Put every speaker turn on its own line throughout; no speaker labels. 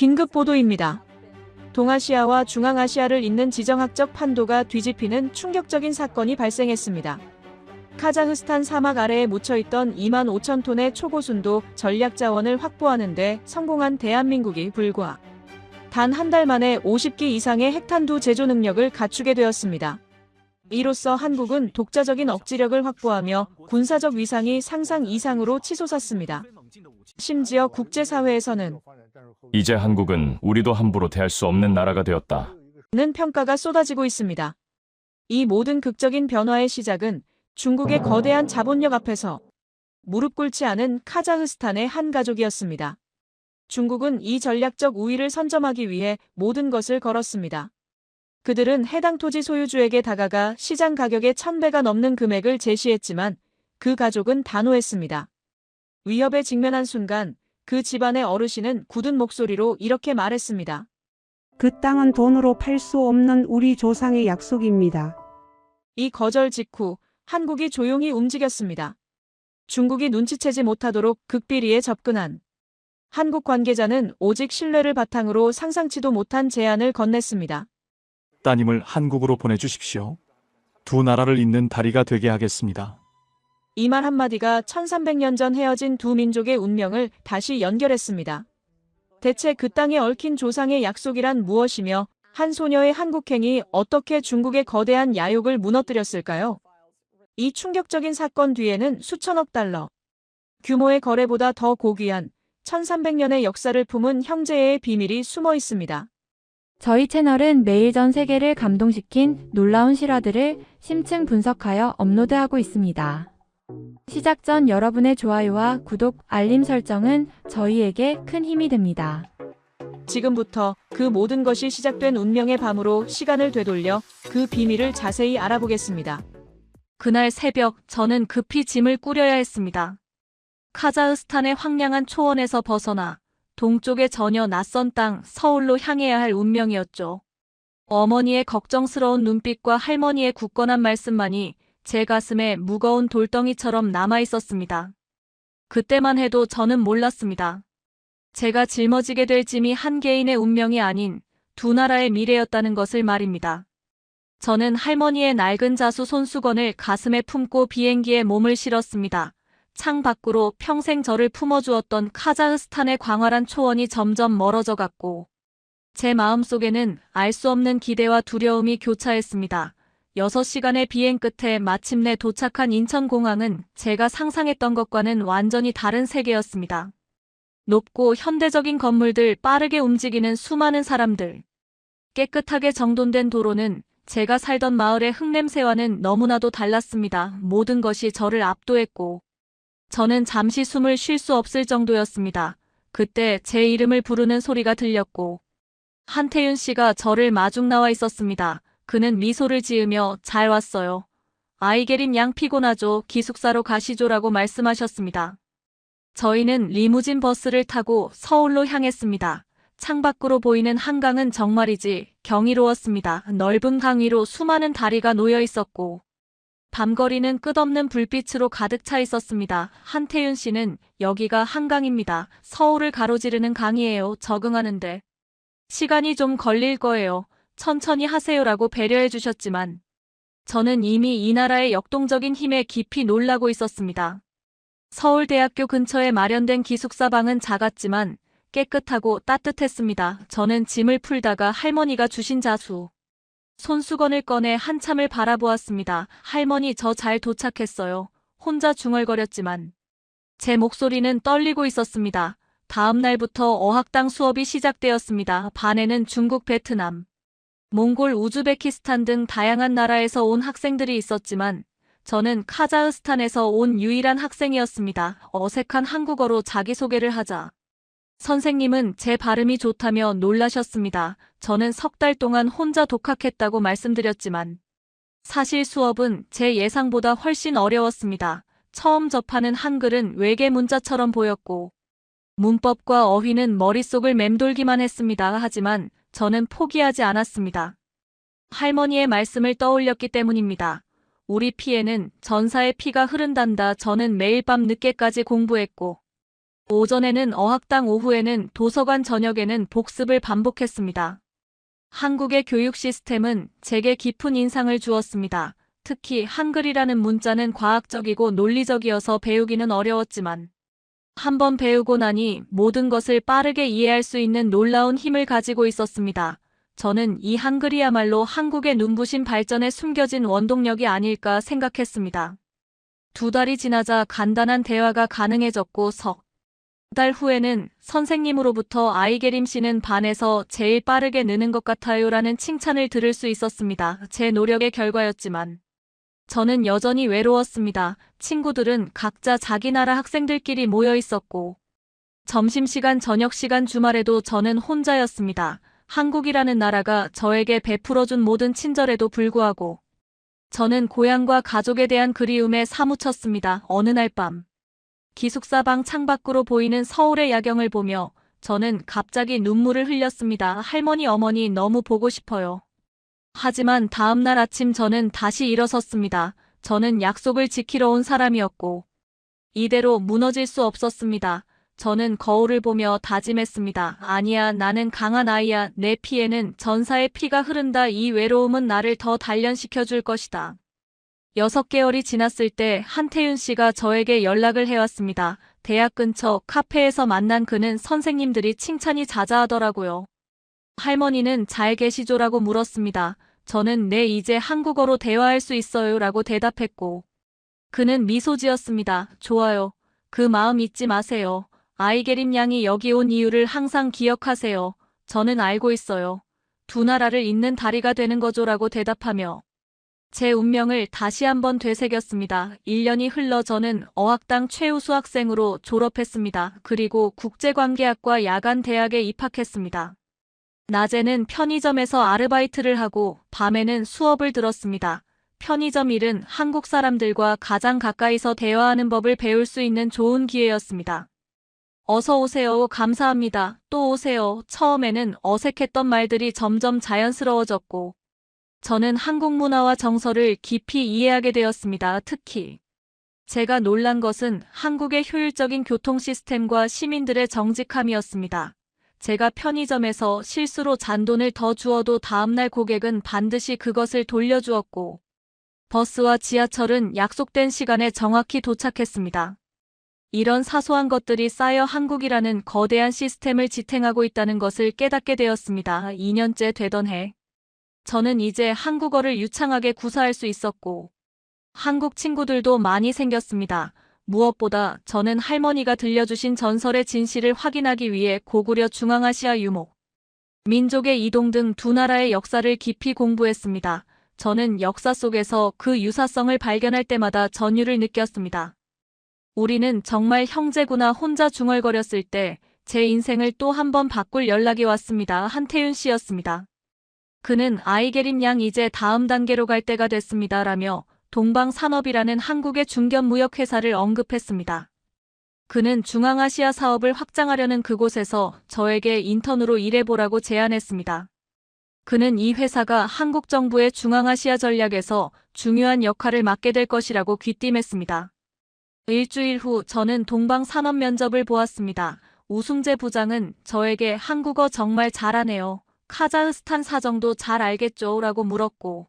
긴급 보도입니다. 동아시아와 중앙아시아를 잇는 지정학적 판도가 뒤집히는 충격적인 사건이 발생했습니다. 카자흐스탄 사막 아래에 묻혀있던 2만 5천 톤의 초고순도 전략 자원을 확보하는 데 성공한 대한민국이 불과 단 한 달 만에 50기 이상의 핵탄두 제조 능력을 갖추게 되었습니다. 이로써 한국은 독자적인 억지력을 확보하며 군사적 위상이 상상 이상으로 치솟았습니다. 심지어 국제사회에서는
이제 한국은 우리도 함부로 대할 수 없는 나라가 되었다.
는 평가가 쏟아지고 있습니다. 이 모든 극적인 변화의 시작은 중국의 거대한 자본력 앞에서 무릎 꿇지 않은 카자흐스탄의 한 가족이었습니다. 중국은 이 전략적 우위를 선점하기 위해 모든 것을 걸었습니다. 그들은 해당 토지 소유주에게 다가가 시장 가격의 1000배가 넘는 금액을 제시했지만 그 가족은 단호했습니다. 위협에 직면한 순간 그 집안의 어르신은 굳은 목소리로 이렇게 말했습니다.
그 땅은 돈으로 팔 수 없는 우리 조상의 약속입니다.
이 거절 직후 한국이 조용히 움직였습니다. 중국이 눈치채지 못하도록 극비리에 접근한 한국 관계자는 오직 신뢰를 바탕으로 상상치도 못한 제안을 건넸습니다.
따님을 한국으로 보내주십시오. 두 나라를 잇는 다리가 되게 하겠습니다.
이 말 한마디가 1300년 전 헤어진 두 민족의 운명을 다시 연결했습니다. 대체 그 땅에 얽힌 조상의 약속이란 무엇이며 한 소녀의 한국행이 어떻게 중국의 거대한 야욕을 무너뜨렸을까요? 이 충격적인 사건 뒤에는 수천억 달러 규모의 거래보다 더 고귀한 1300년의 역사를 품은 형제의 비밀이 숨어 있습니다.
저희 채널은 매일 전 세계를 감동시킨 놀라운 실화들을 심층 분석하여 업로드하고 있습니다. 시작 전 여러분의 좋아요와 구독, 알림 설정은 저희에게 큰 힘이 됩니다.
지금부터 그 모든 것이 시작된 운명의 밤으로 시간을 되돌려 그 비밀을 자세히 알아보겠습니다. 그날 새벽 저는 급히 짐을 꾸려야 했습니다. 카자흐스탄의 황량한 초원에서 벗어나 동쪽의 전혀 낯선 땅 서울로 향해야 할 운명이었죠. 어머니의 걱정스러운 눈빛과 할머니의 굳건한 말씀만이 제 가슴에 무거운 돌덩이처럼 남아있었습니다. 그때만 해도 저는 몰랐습니다. 제가 짊어지게 될 짐이 한 개인의 운명이 아닌 두 나라의 미래였다는 것을 말입니다. 저는 할머니의 낡은 자수 손수건을 가슴에 품고 비행기에 몸을 실었습니다. 창 밖으로 평생 저를 품어주었던 카자흐스탄의 광활한 초원이 점점 멀어져 갔고 제 마음속에는 알 수 없는 기대와 두려움이 교차했습니다. 6시간의 비행 끝에 마침내 도착한 인천공항은 제가 상상했던 것과는 완전히 다른 세계였습니다. 높고 현대적인 건물들, 빠르게 움직이는 수많은 사람들, 깨끗하게 정돈된 도로는 제가 살던 마을의 흙냄새와는 너무나도 달랐습니다. 모든 것이 저를 압도했고 저는 잠시 숨을 쉴 수 없을 정도였습니다. 그때 제 이름을 부르는 소리가 들렸고 한태윤 씨가 저를 마중 나와 있었습니다. 그는 미소를 지으며 잘 왔어요. 아이게림 양 피곤하죠. 기숙사로 가시죠라고 말씀하셨습니다. 저희는 리무진 버스를 타고 서울로 향했습니다. 창밖으로 보이는 한강은 정말이지 경이로웠습니다. 넓은 강 위로 수많은 다리가 놓여 있었고 밤거리는 끝없는 불빛으로 가득 차 있었습니다. 한태윤 씨는 여기가 한강입니다. 서울을 가로지르는 강이에요. 적응하는데 시간이 좀 걸릴 거예요. 천천히 하세요라고 배려해 주셨지만 저는 이미 이 나라의 역동적인 힘에 깊이 놀라고 있었습니다. 서울대학교 근처에 마련된 기숙사 방은 작았지만 깨끗하고 따뜻했습니다. 저는 짐을 풀다가 할머니가 주신 자수 손수건을 꺼내 한참을 바라보았습니다. 할머니, 저 잘 도착했어요. 혼자 중얼거렸지만 제 목소리는 떨리고 있었습니다. 다음 날부터 어학당 수업이 시작되었습니다. 반에는 중국, 베트남, 몽골, 우즈베키스탄 등 다양한 나라에서 온 학생들이 있었지만 저는 카자흐스탄에서 온 유일한 학생이었습니다. 어색한 한국어로 자기소개를 하자 선생님은 제 발음이 좋다며 놀라셨습니다. 저는 석 달 동안 혼자 독학했다고 말씀드렸지만 사실 수업은 제 예상보다 훨씬 어려웠습니다. 처음 접하는 한글은 외계 문자처럼 보였고 문법과 어휘는 머릿속을 맴돌기만 했습니다. 하지만 저는 포기하지 않았습니다. 할머니의 말씀을 떠올렸기 때문입니다. 우리 피에는 전사의 피가 흐른단다. 저는 매일 밤 늦게까지 공부했고 오전에는 어학당, 오후에는 도서관, 저녁에는 복습을 반복했습니다. 한국의 교육 시스템은 제게 깊은 인상을 주었습니다. 특히 한글이라는 문자는 과학적이고 논리적이어서 배우기는 어려웠지만 한번 배우고 나니 모든 것을 빠르게 이해할 수 있는 놀라운 힘을 가지고 있었습니다. 저는 이 한글이야말로 한국의 눈부신 발전에 숨겨진 원동력이 아닐까 생각했습니다. 2달이 지나자 간단한 대화가 가능해졌고 석 달 후에는 선생님으로부터 아이게림 씨는 반에서 제일 빠르게 느는 것 같아요 라는 칭찬을 들을 수 있었습니다. 제 노력의 결과였지만 저는 여전히 외로웠습니다. 친구들은 각자 자기 나라 학생들끼리 모여 있었고 점심시간, 저녁시간, 주말에도 저는 혼자였습니다. 한국이라는 나라가 저에게 베풀어준 모든 친절에도 불구하고 저는 고향과 가족에 대한 그리움에 사무쳤습니다. 어느 날 밤 기숙사 방 창밖으로 보이는 서울의 야경을 보며 저는 갑자기 눈물을 흘렸습니다. 할머니, 어머니 너무 보고 싶어요. 하지만 다음 날 아침 저는 다시 일어섰습니다. 저는 약속을 지키러 온 사람이었고 이대로 무너질 수 없었습니다. 저는 거울을 보며 다짐했습니다. 아니야, 나는 강한 아이야. 내 피에는 전사의 피가 흐른다. 이 외로움은 나를 더 단련시켜 줄 것이다. 6개월이 지났을 때 한태윤 씨가 저에게 연락을 해왔습니다. 대학 근처 카페에서 만난 그는 선생님들이 칭찬이 자자하더라고요. 할머니는 잘 계시죠라고 물었습니다. 저는 네, 이제 한국어로 대화할 수 있어요 라고 대답했고 그는 미소 지었습니다. 좋아요. 그 마음 잊지 마세요. 아이게림 양이 여기 온 이유를 항상 기억하세요. 저는 알고 있어요. 2 나라를 잇는 다리가 되는 거죠라고 대답하며 제 운명을 다시 한번 되새겼습니다. 1년이 흘러 저는 어학당 최우수 학생으로 졸업했습니다. 그리고 국제관계학과 야간대학에 입학했습니다. 낮에는 편의점에서 아르바이트를 하고 밤에는 수업을 들었습니다. 편의점 일은 한국 사람들과 가장 가까이서 대화하는 법을 배울 수 있는 좋은 기회였습니다. 어서 오세요. 감사합니다. 또 오세요. 처음에는 어색했던 말들이 점점 자연스러워졌고 저는 한국 문화와 정서를 깊이 이해하게 되었습니다. 특히 제가 놀란 것은 한국의 효율적인 교통 시스템과 시민들의 정직함이었습니다. 제가 편의점에서 실수로 잔돈을 더 주어도 다음날 고객은 반드시 그것을 돌려주었고 버스와 지하철은 약속된 시간에 정확히 도착했습니다. 이런 사소한 것들이 쌓여 한국이라는 거대한 시스템을 지탱하고 있다는 것을 깨닫게 되었습니다. 2년째 되던 해 저는 이제 한국어를 유창하게 구사할 수 있었고 한국 친구들도 많이 생겼습니다. 무엇보다 저는 할머니가 들려주신 전설의 진실을 확인하기 위해 고구려, 중앙아시아 유목, 민족의 이동 등 2 나라의 역사를 깊이 공부했습니다. 저는 역사 속에서 그 유사성을 발견할 때마다 전율을 느꼈습니다. 우리는 정말 형제구나. 혼자 중얼거렸을 때 제 인생을 또 한 번 바꿀 연락이 왔습니다. 한태윤 씨였습니다. 그는 아이게림 양 이제 다음 단계로 갈 때가 됐습니다. 라며 동방산업이라는 한국의 중견무역회사를 언급했습니다. 그는 중앙아시아 사업을 확장하려는 그곳에서 저에게 인턴으로 일해보라고 제안했습니다. 그는 이 회사가 한국 정부의 중앙아시아 전략에서 중요한 역할을 맡게 될 것이라고 귀띔했습니다. 일주일 후 저는 동방산업 면접을 보았습니다. 우승재 부장은 저에게 한국어 정말 잘하네요. 카자흐스탄 사정도 잘 알겠죠? 라고 물었고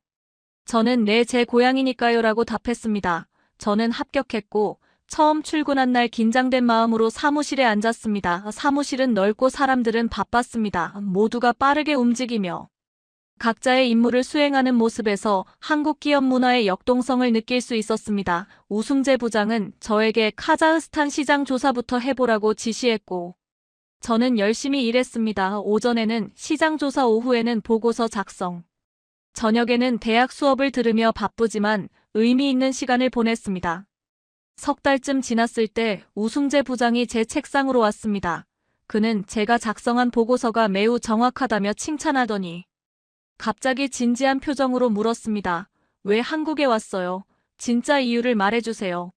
저는 네, 제 고향이니까요 라고 답했습니다. 저는 합격했고 처음 출근한 날 긴장된 마음으로 사무실에 앉았습니다. 사무실은 넓고 사람들은 바빴습니다. 모두가 빠르게 움직이며 각자의 임무를 수행하는 모습에서 한국 기업 문화의 역동성을 느낄 수 있었습니다. 우승재 부장은 저에게 카자흐스탄 시장 조사부터 해보라고 지시했고 저는 열심히 일했습니다. 오전에는 시장 조사, 오후에는 보고서 작성, 저녁에는 대학 수업을 들으며 바쁘지만 의미 있는 시간을 보냈습니다. 3달쯤 지났을 때 우승재 부장이 제 책상으로 왔습니다. 그는 제가 작성한 보고서가 매우 정확하다며 칭찬하더니 갑자기 진지한 표정으로 물었습니다. 왜 한국에 왔어요? 진짜 이유를 말해주세요.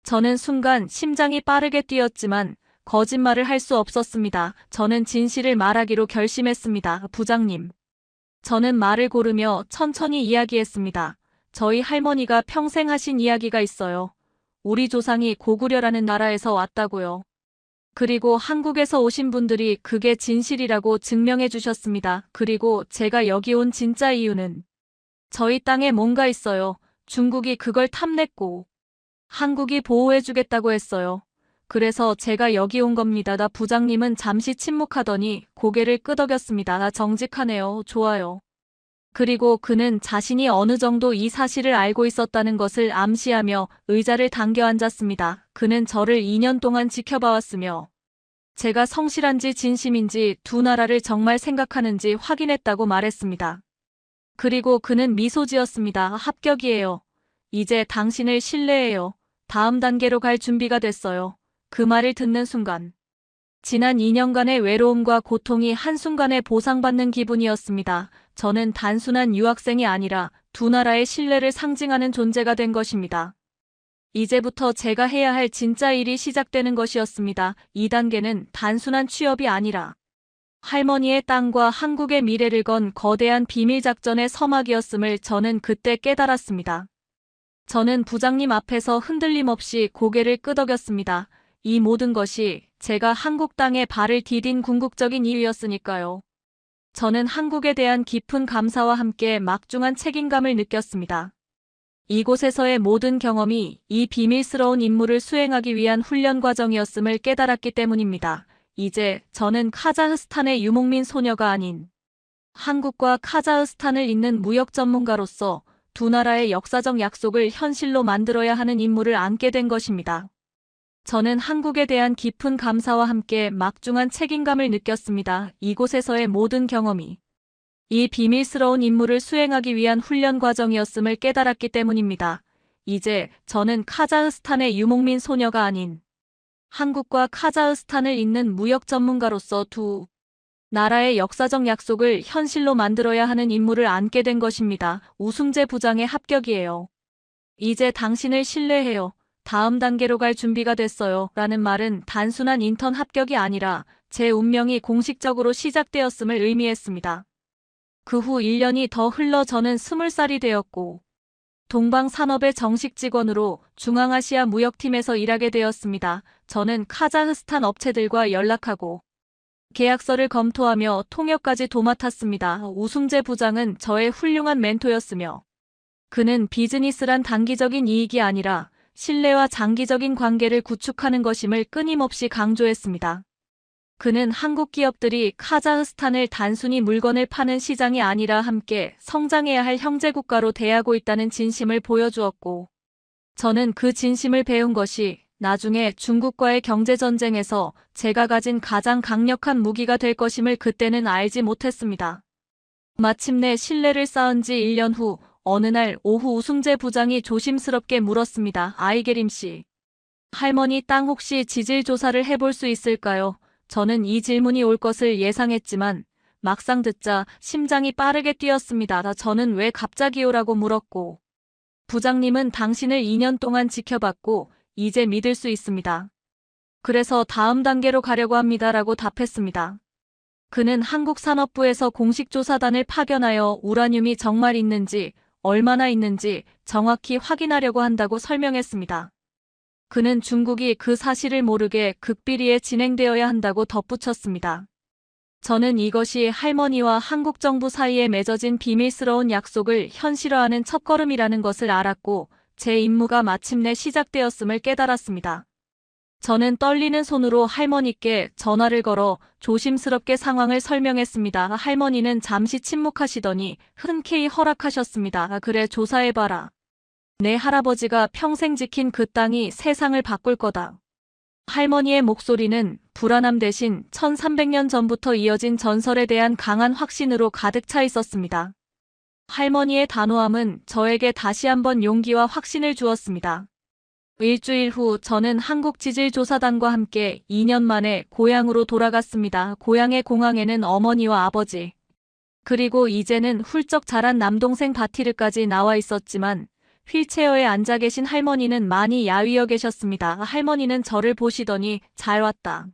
저는 순간 심장이 빠르게 뛰었지만 거짓말을 할 수 없었습니다. 저는 진실을 말하기로 결심했습니다. 부장님. 저는 말을 고르며 천천히 이야기했습니다. 저희 할머니가 평생 하신 이야기가 있어요. 우리 조상이 고구려라는 나라에서 왔다고요. 그리고 한국에서 오신 분들이 그게 진실이라고 증명해 주셨습니다. 그리고 제가 여기 온 진짜 이유는 저희 땅에 뭔가 있어요. 중국이 그걸 탐냈고 한국이 보호해 주겠다고 했어요. 그래서 제가 여기 온 겁니다. 나 부장님은 잠시 침묵하더니 고개를 끄덕였습니다. 나 정직하네요. 좋아요. 그리고 그는 자신이 어느 정도 이 사실을 알고 있었다는 것을 암시하며 의자를 당겨 앉았습니다. 그는 저를 2년 동안 지켜봐왔으며 제가 성실한지 진심인지 두 나라를 정말 생각하는지 확인했다고 말했습니다. 그리고 그는 미소 지었습니다. 합격이에요. 이제 당신을 신뢰해요. 다음 단계로 갈 준비가 됐어요. 그 말을 듣는 순간 지난 2년간의 외로움과 고통이 한순간에 보상받는 기분이었습니다. 저는 단순한 유학생이 아니라 두 나라의 신뢰를 상징하는 존재가 된 것입니다. 이제부터 제가 해야 할 진짜 일이 시작되는 것이었습니다. 이 단계는 단순한 취업이 아니라 할머니의 땅과 한국의 미래를 건 거대한 비밀작전의 서막이었음을 저는 그때 깨달았습니다. 저는 부장님 앞에서 흔들림 없이 고개를 끄덕였습니다. 이 모든 것이 제가 한국 땅에 발을 디딘 궁극적인 이유였으니까요. 저는 한국에 대한 깊은 감사와 함께 막중한 책임감을 느꼈습니다. 이곳에서의 모든 경험이 이 비밀스러운 임무를 수행하기 위한 훈련 과정이었음을 깨달았기 때문입니다. 이제 저는 카자흐스탄의 유목민 소녀가 아닌 한국과 카자흐스탄을 잇는 무역 전문가로서 두 나라의 역사적 약속을 현실로 만들어야 하는 임무를 안게 된 것입니다. 저는 한국에 대한 깊은 감사와 함께 막중한 책임감을 느꼈습니다. 이곳에서의 모든 경험이 이 비밀스러운 임무를 수행하기 위한 훈련 과정이었음을 깨달았기 때문입니다. 이제 저는 카자흐스탄의 유목민 소녀가 아닌 한국과 카자흐스탄을 잇는 무역 전문가로서 두 나라의 역사적 약속을 현실로 만들어야 하는 임무를 안게 된 것입니다. 우승재 부장의 합격이에요. 이제 당신을 신뢰해요. 다음 단계로 갈 준비가 됐어요. 라는 말은 단순한 인턴 합격이 아니라 제 운명이 공식적으로 시작되었음을 의미했습니다. 그 후 1년이 더 흘러 저는 20살이 되었고 동방산업의 정식 직원으로 중앙아시아 무역팀에서 일하게 되었습니다. 저는 카자흐스탄 업체들과 연락하고 계약서를 검토하며 통역까지 도맡았습니다. 우승재 부장은 저의 훌륭한 멘토였으며 그는 비즈니스란 단기적인 이익이 아니라 신뢰와 장기적인 관계를 구축하는 것임을 끊임없이 강조했습니다. 그는 한국 기업들이 카자흐스탄을 단순히 물건을 파는 시장이 아니라 함께 성장해야 할 형제국가로 대하고 있다는 진심을 보여주었고, 저는 그 진심을 배운 것이 나중에 중국과의 경제전쟁에서 제가 가진 가장 강력한 무기가 될 것임을 그때는 알지 못했습니다. 마침내 신뢰를 쌓은 지 1년 후 어느 날 오후 우승재 부장이 조심스럽게 물었습니다. 아이게림 씨, 할머니 땅 혹시 지질 조사를 해볼 수 있을까요? 저는 이 질문이 올 것을 예상했지만 막상 듣자 심장이 빠르게 뛰었습니다. 저는 왜 갑자기요라고 물었고, 부장님은 당신을 2년 동안 지켜봤고 이제 믿을 수 있습니다. 그래서 다음 단계로 가려고 합니다라고 답했습니다. 그는 한국산업부에서 공식 조사단을 파견하여 우라늄이 정말 있는지 얼마나 있는지 정확히 확인하려고 한다고 설명했습니다. 그는 중국이 그 사실을 모르게 극비리에 진행되어야 한다고 덧붙였습니다. 저는 이것이 할머니와 한국 정부 사이에 맺어진 비밀스러운 약속을 현실화하는 첫걸음이라는 것을 알았고 제 임무가 마침내 시작되었음을 깨달았습니다. 저는 떨리는 손으로 할머니께 전화를 걸어 조심스럽게 상황을 설명했습니다. 할머니는 잠시 침묵하시더니 흔쾌히 허락하셨습니다. 그래, 조사해봐라. 내 할아버지가 평생 지킨 그 땅이 세상을 바꿀 거다. 할머니의 목소리는 불안함 대신 1300년 전부터 이어진 전설에 대한 강한 확신으로 가득 차 있었습니다. 할머니의 단호함은 저에게 다시 한번 용기와 확신을 주었습니다. 일주일 후 저는 한국지질조사단과 함께 2년 만에 고향으로 돌아갔습니다. 고향의 공항에는 어머니와 아버지, 그리고 이제는 훌쩍 자란 남동생 바티르까지 나와 있었지만 휠체어에 앉아 계신 할머니는 많이 야위어 계셨습니다. 할머니는 저를 보시더니 잘 왔다.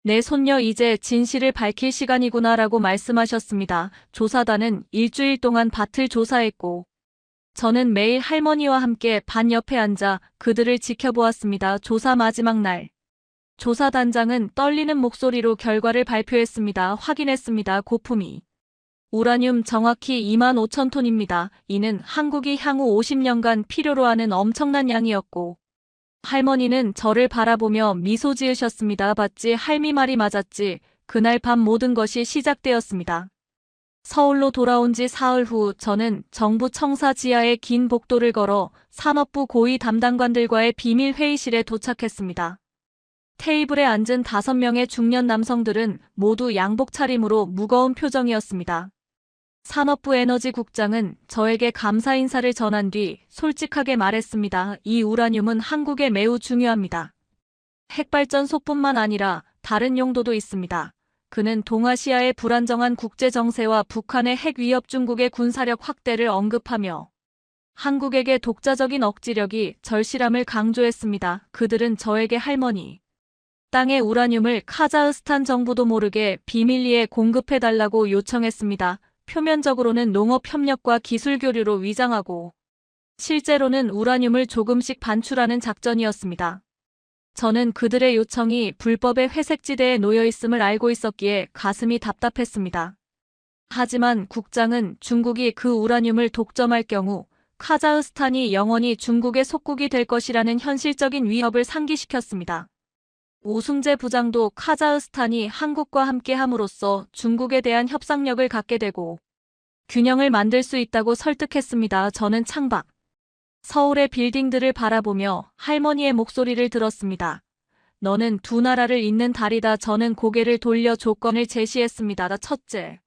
내 손녀 이제 진실을 밝힐 시간이구나라고 말씀하셨습니다. 조사단은 일주일 동안 밭을 조사했고 저는 매일 할머니와 함께 밭 옆에 앉아 그들을 지켜보았습니다. 조사 마지막 날, 조사단장은 떨리는 목소리로 결과를 발표했습니다. 확인했습니다. 고품이 우라늄 정확히 25,000톤입니다. 이는 한국이 향후 50년간 필요로 하는 엄청난 양이었고, 할머니는 저를 바라보며 미소 지으셨습니다. 봤지, 할미 말이 맞았지. 그날 밤 모든 것이 시작되었습니다. 서울로 돌아온 지 사흘 후 저는 정부 청사 지하의 긴 복도를 걸어 산업부 고위 담당관들과의 비밀 회의실에 도착했습니다. 테이블에 앉은 5명의 중년 남성들은 모두 양복 차림으로 무거운 표정이었습니다. 산업부 에너지국장은 저에게 감사 인사를 전한 뒤 솔직하게 말했습니다. 이 우라늄은 한국에 매우 중요합니다. 핵발전소뿐만 아니라 다른 용도도 있습니다. 그는 동아시아의 불안정한 국제 정세와 북한의 핵 위협, 중국의 군사력 확대를 언급하며 한국에게 독자적인 억지력이 절실함을 강조했습니다. 그들은 저에게 할머니 땅의 우라늄을 카자흐스탄 정부도 모르게 비밀리에 공급해달라고 요청했습니다. 표면적으로는 농업 협력과 기술 교류로 위장하고 실제로는 우라늄을 조금씩 반출하는 작전이었습니다. 저는 그들의 요청이 불법의 회색지대에 놓여 있음을 알고 있었기에 가슴이 답답했습니다. 하지만 국장은 중국이 그 우라늄을 독점할 경우 카자흐스탄이 영원히 중국의 속국이 될 것이라는 현실적인 위협을 상기시켰습니다. 오승재 부장도 카자흐스탄이 한국과 함께 함으로써 중국에 대한 협상력을 갖게 되고 균형을 만들 수 있다고 설득했습니다. 저는 창밖 서울의 빌딩들을 바라보며 할머니의 목소리를 들었습니다. 너는 두 나라를 잇는 다리다. 저는 고개를 돌려 조건을 제시했습니다. 첫째,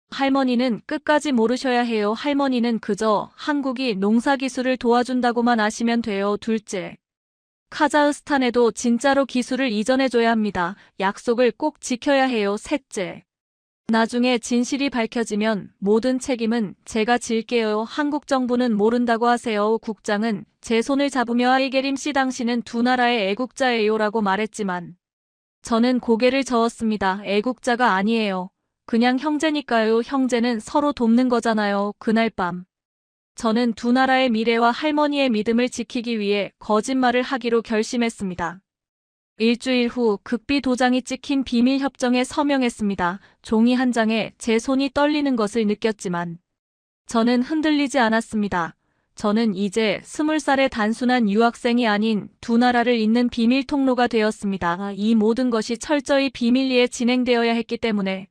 할머니는 끝까지 모르셔야 해요. 할머니는 그저 한국이 농사기술을 도와준다고만 아시면 돼요. 둘째, 카자흐스탄에도 진짜로 기술을 이전해줘야 합니다. 약속을 꼭 지켜야 해요. 셋째, 나중에 진실이 밝혀지면 모든 책임은 제가 질게요. 한국 정부는 모른다고 하세요. 국장은 제 손을 잡으며 아이게림 씨, 당신은 두 나라의 애국자예요라고 말했지만 저는 고개를 저었습니다. 애국자가 아니에요. 그냥 형제니까요. 형제는 서로 돕는 거잖아요. 그날 밤 저는 두 나라의 미래와 할머니의 믿음을 지키기 위해 거짓말을 하기로 결심했습니다. 일주일 후 극비 도장이 찍힌 비밀 협정에 서명했습니다. 종이 한 장에 제 손이 떨리는 것을 느꼈지만 저는 흔들리지 않았습니다. 저는 이제 20살의 단순한 유학생이 아닌 두 나라를 잇는 비밀 통로가 되었습니다. 이 모든 것이 철저히 비밀리에 진행되어야 했기 때문에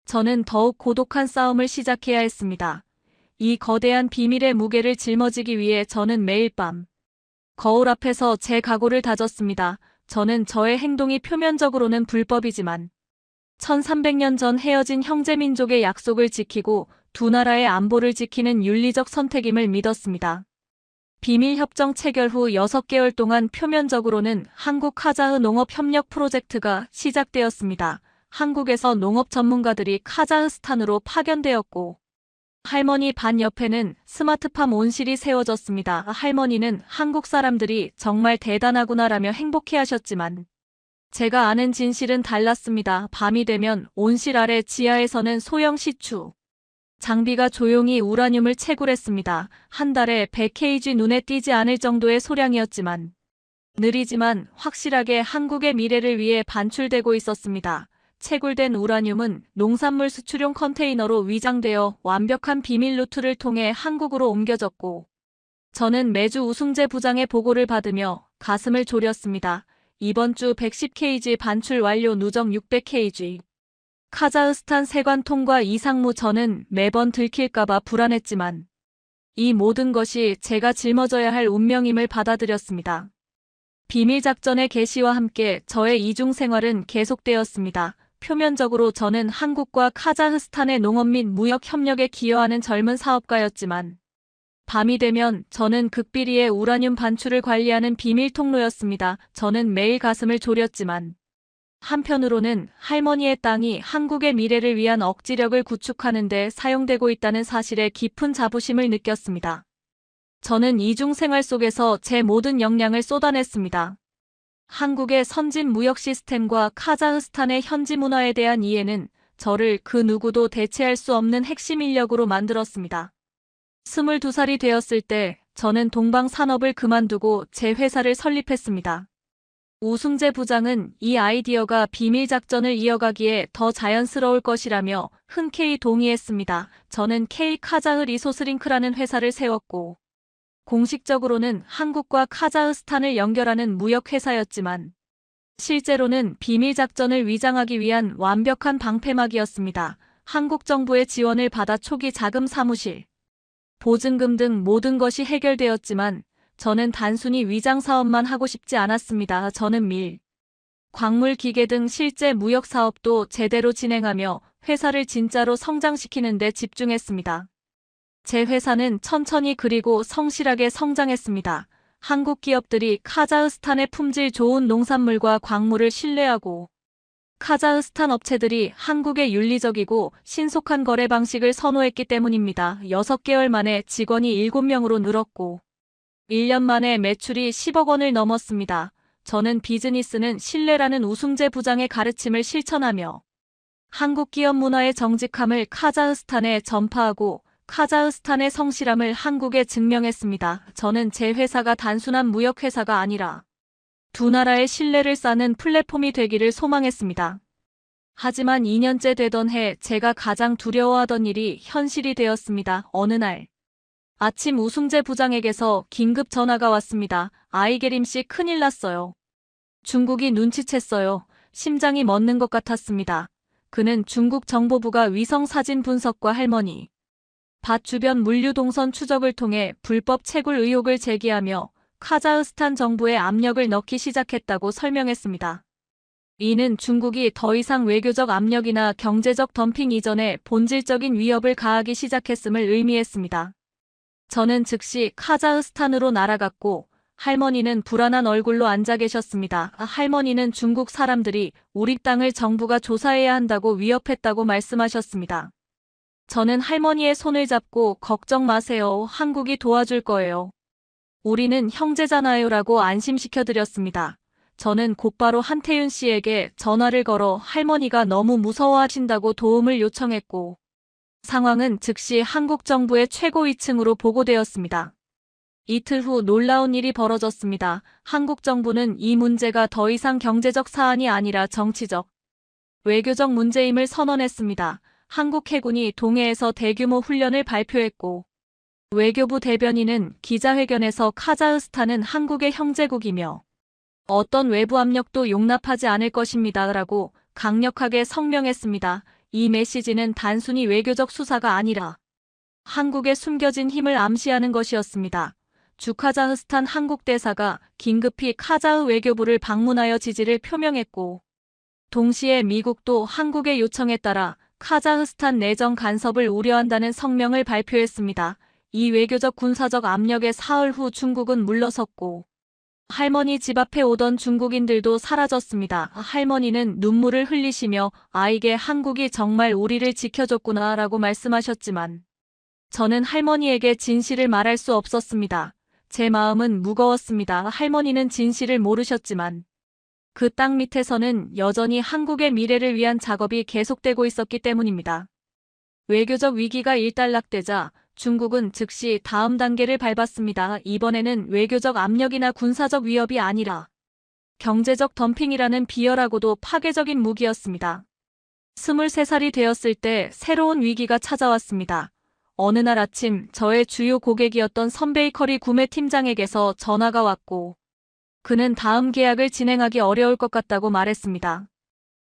저는 더욱 고독한 싸움을 시작해야 했습니다. 이 거대한 비밀의 무게를 짊어지기 위해 저는 매일 밤 거울 앞에서 제 각오를 다졌습니다. 저는 저의 행동이 표면적으로는 불법이지만 1300년 전 헤어진 형제민족의 약속을 지키고 두 나라의 안보를 지키는 윤리적 선택임을 믿었습니다. 비밀협정 체결 후 6개월 동안 표면적으로는 한국-카자흐 농업협력 프로젝트가 시작되었습니다. 한국에서 농업 전문가들이 카자흐스탄으로 파견되었고 할머니 반 옆에는 스마트팜 온실이 세워졌습니다. 할머니는 한국 사람들이 정말 대단하구나라며 행복해하셨지만 제가 아는 진실은 달랐습니다. 밤이 되면 온실 아래 지하에서는 소형 시추 장비가 조용히 우라늄을 채굴했습니다. 한 달에 100kg, 눈에 띄지 않을 정도의 소량이었지만 느리지만 확실하게 한국의 미래를 위해 반출되고 있었습니다. 채굴된 우라늄은 농산물 수출용 컨테이너로 위장되어 완벽한 비밀 루트를 통해 한국으로 옮겨졌고 저는 매주 우승재 부장의 보고를 받으며 가슴을 졸였습니다. 이번 주 110kg 반출 완료, 누적 600kg. 카자흐스탄 세관 통과 이상무. 저는 매번 들킬까봐 불안했지만 이 모든 것이 제가 짊어져야 할 운명임을 받아들였습니다. 비밀작전의 개시와 함께 저의 이중 생활은 계속되었습니다. 표면적으로 저는 한국과 카자흐스탄의 농업 및 무역 협력에 기여하는 젊은 사업가였지만 밤이 되면 저는 극비리의 우라늄 반출을 관리하는 비밀 통로였습니다. 저는 매일 가슴을 졸였지만 한편으로는 할머니의 땅이 한국의 미래를 위한 억지력을 구축하는 데 사용되고 있다는 사실에 깊은 자부심을 느꼈습니다. 저는 이중 생활 속에서 제 모든 역량을 쏟아냈습니다. 한국의 선진 무역 시스템과 카자흐스탄의 현지 문화에 대한 이해는 저를 그 누구도 대체할 수 없는 핵심 인력으로 만들었습니다. 22살이 되었을 때 저는 동방 산업을 그만두고 제 회사를 설립했습니다. 우승재 부장은 이 아이디어가 비밀 작전을 이어가기에 더 자연스러울 것이라며 흔쾌히 동의했습니다. 저는 K 카자흐 리소스링크라는 회사를 세웠고, 공식적으로는 한국과 카자흐스탄을 연결하는 무역회사였지만, 실제로는 비밀 작전을 위장하기 위한 완벽한 방패막이었습니다. 한국 정부의 지원을 받아 초기 자금 사무실, 보증금 등 모든 것이 해결되었지만 저는 단순히 위장 사업만 하고 싶지 않았습니다. 저는 밀, 광물 기계 등 실제 무역 사업도 제대로 진행하며 회사를 진짜로 성장시키는 데 집중했습니다. 제 회사는 천천히 그리고 성실하게 성장했습니다. 한국 기업들이 카자흐스탄의 품질 좋은 농산물과 광물을 신뢰하고 카자흐스탄 업체들이 한국의 윤리적이고 신속한 거래 방식을 선호했기 때문입니다. 6개월 만에 직원이 7명으로 늘었고 1년 만에 매출이 10억 원을 넘었습니다. 저는 비즈니스는 신뢰라는 우승재 부장의 가르침을 실천하며 한국 기업 문화의 정직함을 카자흐스탄에 전파하고 카자흐스탄의 성실함을 한국에 증명했습니다. 저는 제 회사가 단순한 무역회사가 아니라 두 나라의 신뢰를 쌓는 플랫폼이 되기를 소망했습니다. 하지만 2년째 되던 해 제가 가장 두려워하던 일이 현실이 되었습니다. 어느 날 아침 우승재 부장에게서 긴급 전화가 왔습니다. 아이게림 씨 큰일 났어요. 중국이 눈치챘어요. 심장이 멎는 것 같았습니다. 그는 중국 정보부가 위성 사진 분석과 할머니 밭 주변 물류 동선 추적을 통해 불법 채굴 의혹을 제기하며 카자흐스탄 정부에 압력을 넣기 시작했다고 설명했습니다. 이는 중국이 더 이상 외교적 압력이나 경제적 덤핑 이전에 본질적인 위협을 가하기 시작했음을 의미했습니다. 저는 즉시 카자흐스탄으로 날아갔고 할머니는 불안한 얼굴로 앉아 계셨습니다. 할머니는 중국 사람들이 우리 땅을 정부가 조사해야 한다고 위협했다고 말씀하셨습니다. 저는 할머니의 손을 잡고 걱정 마세요. 한국이 도와줄 거예요. 우리는 형제잖아요라고 안심시켜드렸습니다. 저는 곧바로 한태윤 씨에게 전화를 걸어 할머니가 너무 무서워하신다고 도움을 요청했고 상황은 즉시 한국 정부의 최고 위층으로 보고되었습니다. 이틀 후 놀라운 일이 벌어졌습니다. 한국 정부는 이 문제가 더 이상 경제적 사안이 아니라 정치적, 외교적 문제임을 선언했습니다. 한국 해군이 동해에서 대규모 훈련을 발표했고 외교부 대변인은 기자회견에서 카자흐스탄은 한국의 형제국이며 어떤 외부 압력도 용납하지 않을 것입니다라고 강력하게 성명했습니다. 이 메시지는 단순히 외교적 수사가 아니라 한국의 숨겨진 힘을 암시하는 것이었습니다. 주 카자흐스탄 한국 대사가 긴급히 카자흐 외교부를 방문하여 지지를 표명했고 동시에 미국도 한국의 요청에 따라 카자흐스탄 내정 간섭을 우려한다는 성명을 발표했습니다. 이 외교적 군사적 압력의 사흘 후 중국은 물러섰고 할머니 집 앞에 오던 중국인들도 사라졌습니다. 할머니는 눈물을 흘리시며 아이게 한국이 정말 우리를 지켜줬구나 라고 말씀하셨지만 저는 할머니에게 진실을 말할 수 없었습니다. 제 마음은 무거웠습니다. 할머니는 진실을 모르셨지만 그 땅 밑에서는 여전히 한국의 미래를 위한 작업이 계속되고 있었기 때문입니다. 외교적 위기가 일단락되자 중국은 즉시 다음 단계를 밟았습니다. 이번에는 외교적 압력이나 군사적 위협이 아니라 경제적 덤핑이라는 비열하고도 파괴적인 무기였습니다. 23살이 되었을 때 새로운 위기가 찾아왔습니다. 어느 날 아침 저의 주요 고객이었던 선베이커리 구매 팀장에게서 전화가 왔고 그는 다음 계약을 진행하기 어려울 것 같다고 말했습니다.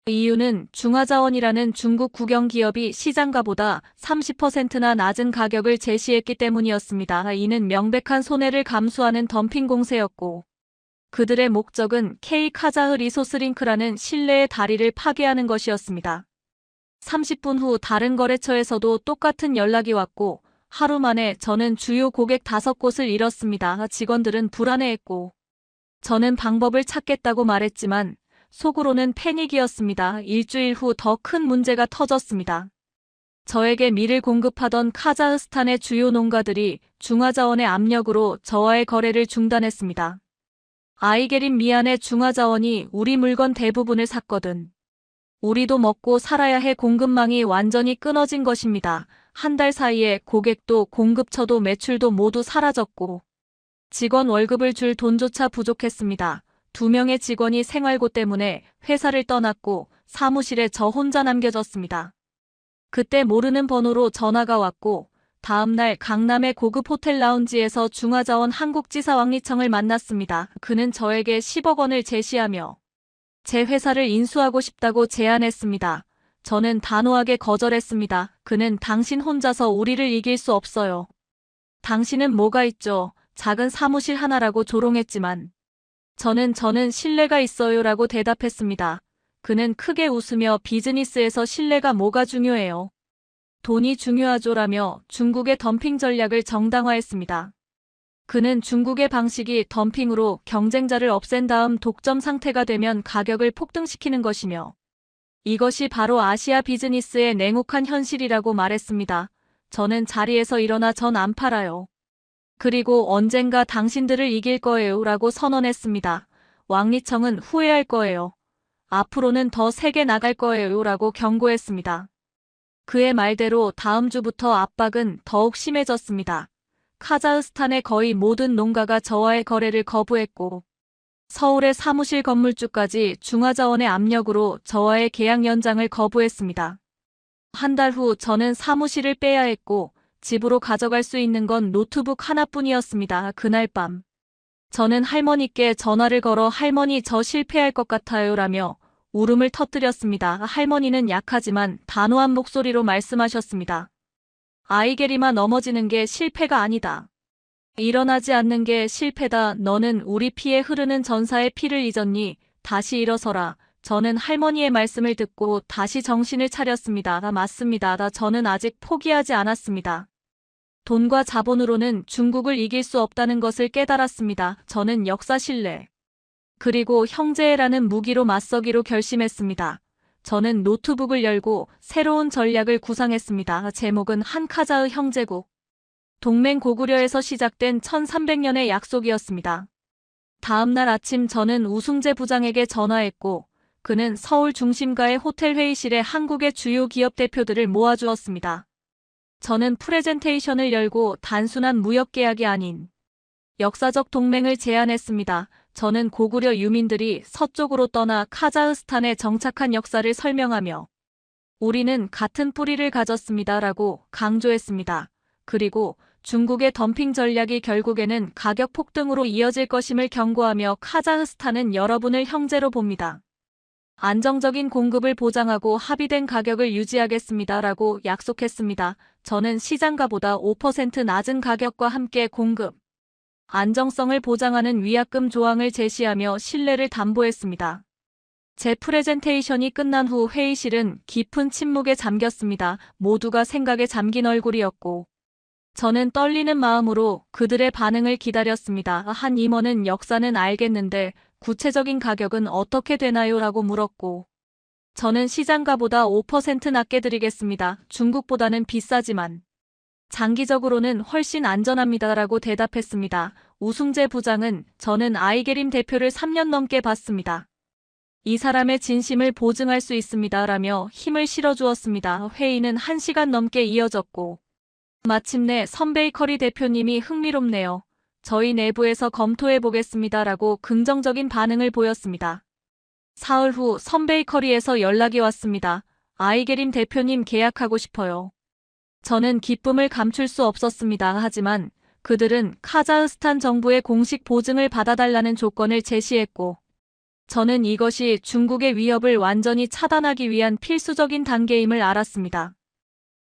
이유는 중화자원이라는 중국 국영기업이 시장가보다 30%나 낮은 가격을 제시했기 때문이었습니다. 이는 명백한 손해를 감수하는 덤핑 공세였고 그들의 목적은 K 카자흐 리소스링크라는 신뢰의 다리를 파괴하는 것이었습니다. 30분 후 다른 거래처에서도 똑같은 연락이 왔고 하루 만에 저는 주요 고객 5곳을 잃었습니다. 직원들은 불안해했고 저는 방법을 찾겠다고 말했지만 속으로는 패닉이었습니다. 일주일 후 더 큰 문제가 터졌습니다. 저에게 밀을 공급하던 카자흐스탄의 주요 농가들이 중화자원의 압력으로 저와의 거래를 중단했습니다. 아이게림 미안해 중화자원이 우리 물건 대부분을 샀거든. 우리도 먹고 살아야 해 공급망이 완전히 끊어진 것입니다. 한 달 사이에 고객도 공급처도 매출도 모두 사라졌고 직원 월급을 줄 돈조차 부족했습니다. 2명의 직원이 생활고 때문에 회사를 떠났고 사무실에 저 혼자 남겨졌습니다. 그때 모르는 번호로 전화가 왔고 다음날 강남의 고급 호텔 라운지에서 중화자원 한국지사 왕리청을 만났습니다. 그는 저에게 10억 원을 제시하며 제 회사를 인수하고 싶다고 제안했습니다. 저는 단호하게 거절했습니다. 그는 당신 혼자서 우리를 이길 수 없어요. 당신은 뭐가 있죠? 작은 사무실 하나라고 조롱했지만 저는 신뢰가 있어요라고 대답했습니다. 그는 크게 웃으며 비즈니스에서 신뢰가 뭐가 중요해요? 돈이 중요하죠라며 중국의 덤핑 전략을 정당화했습니다. 그는 중국의 방식이 덤핑으로 경쟁자를 없앤 다음 독점 상태가 되면 가격을 폭등시키는 것이며 이것이 바로 아시아 비즈니스의 냉혹한 현실이라고 말했습니다. 저는 자리에서 일어나 전 안 팔아요. 그리고 언젠가 당신들을 이길 거예요 라고 선언했습니다. 왕리청은 후회할 거예요. 앞으로는 더 세게 나갈 거예요 라고 경고했습니다. 그의 말대로 다음 주부터 압박은 더욱 심해졌습니다. 카자흐스탄의 거의 모든 농가가 저와의 거래를 거부했고 서울의 사무실 건물주까지 중화자원의 압력으로 저와의 계약 연장을 거부했습니다. 한 달 후 저는 사무실을 빼야 했고 집으로 가져갈 수 있는 건 노트북 하나뿐이었습니다. 그날 밤 저는 할머니께 전화를 걸어 할머니 저 실패할 것 같아요 라며 울음을 터뜨렸습니다. 할머니는 약하지만 단호한 목소리로 말씀하셨습니다. 아이게리마 넘어지는 게 실패가 아니다. 일어나지 않는 게 실패다. 너는 우리 피에 흐르는 전사의 피를 잊었니? 다시 일어서라. 저는 할머니의 말씀을 듣고 다시 정신을 차렸습니다. 맞습니다. 저는 아직 포기하지 않았습니다. 돈과 자본으로는 중국을 이길 수 없다는 것을 깨달았습니다. 저는 역사 신뢰 그리고 형제라는 무기로 맞서기로 결심했습니다. 저는 노트북을 열고 새로운 전략을 구상했습니다. 제목은 한카자흐 형제국. 동맹 고구려에서 시작된 1300년의 약속이었습니다. 다음 날 아침 저는 우승재 부장에게 전화했고 그는 서울 중심가의 호텔 회의실에 한국의 주요 기업 대표들을 모아주었습니다. 저는 프레젠테이션을 열고 단순한 무역 계약이 아닌 역사적 동맹을 제안했습니다. 저는 고구려 유민들이 서쪽으로 떠나 카자흐스탄에 정착한 역사를 설명하며 우리는 같은 뿌리를 가졌습니다라고 강조했습니다. 그리고 중국의 덤핑 전략이 결국에는 가격 폭등으로 이어질 것임을 경고하며 카자흐스탄은 여러분을 형제로 봅니다. 안정적인 공급을 보장하고 합의된 가격을 유지하겠습니다라고 약속했습니다. 저는 시장가보다 5% 낮은 가격과 함께 공급 안정성을 보장하는 위약금 조항을 제시하며 신뢰를 담보했습니다. 제 프레젠테이션이 끝난 후 회의실은 깊은 침묵에 잠겼습니다. 모두가 생각에 잠긴 얼굴이었고 저는 떨리는 마음으로 그들의 반응을 기다렸습니다. 한 임원은 역사는 알겠는데 구체적인 가격은 어떻게 되나요? 라고 물었고 저는 시장가보다 5% 낮게 드리겠습니다. 중국보다는 비싸지만 장기적으로는 훨씬 안전합니다. 라고 대답했습니다. 우승재 부장은 저는 아이게림 대표를 3년 넘게 봤습니다. 이 사람의 진심을 보증할 수 있습니다. 라며 힘을 실어주었습니다. 회의는 1시간 넘게 이어졌고 마침내 선베이커리 대표님이 흥미롭네요. 저희 내부에서 검토해 보겠습니다. 라고 긍정적인 반응을 보였습니다. 사흘 후 선베이커리에서 연락이 왔습니다. 아이게림 대표님 계약하고 싶어요. 저는 기쁨을 감출 수 없었습니다. 하지만 그들은 카자흐스탄 정부의 공식 보증을 받아달라는 조건을 제시했고 저는 이것이 중국의 위협을 완전히 차단하기 위한 필수적인 단계임을 알았습니다.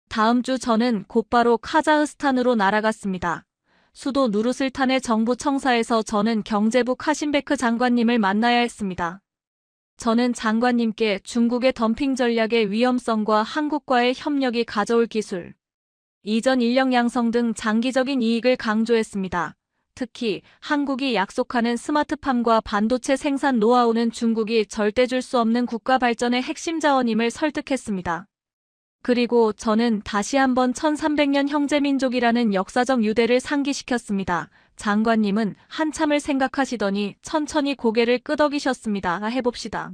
다음 주 저는 곧바로 카자흐스탄으로 날아갔습니다. 수도 누르슬탄의 정부 청사에서 저는 경제부 카신베크 장관님을 만나야 했습니다. 저는 장관님께 중국의 덤핑 전략의 위험성과 한국과의 협력이 가져올 기술, 이전 인력 양성 등 장기적인 이익을 강조했습니다. 특히 한국이 약속하는 스마트팜과 반도체 생산 노하우는 중국이 절대 줄 수 없는 국가 발전의 핵심 자원임을 설득했습니다. 그리고 저는 다시 한번 1300년 형제민족이라는 역사적 유대를 상기시켰습니다. 장관님은 한참을 생각하시더니 천천히 고개를 끄덕이셨습니다. 해봅시다.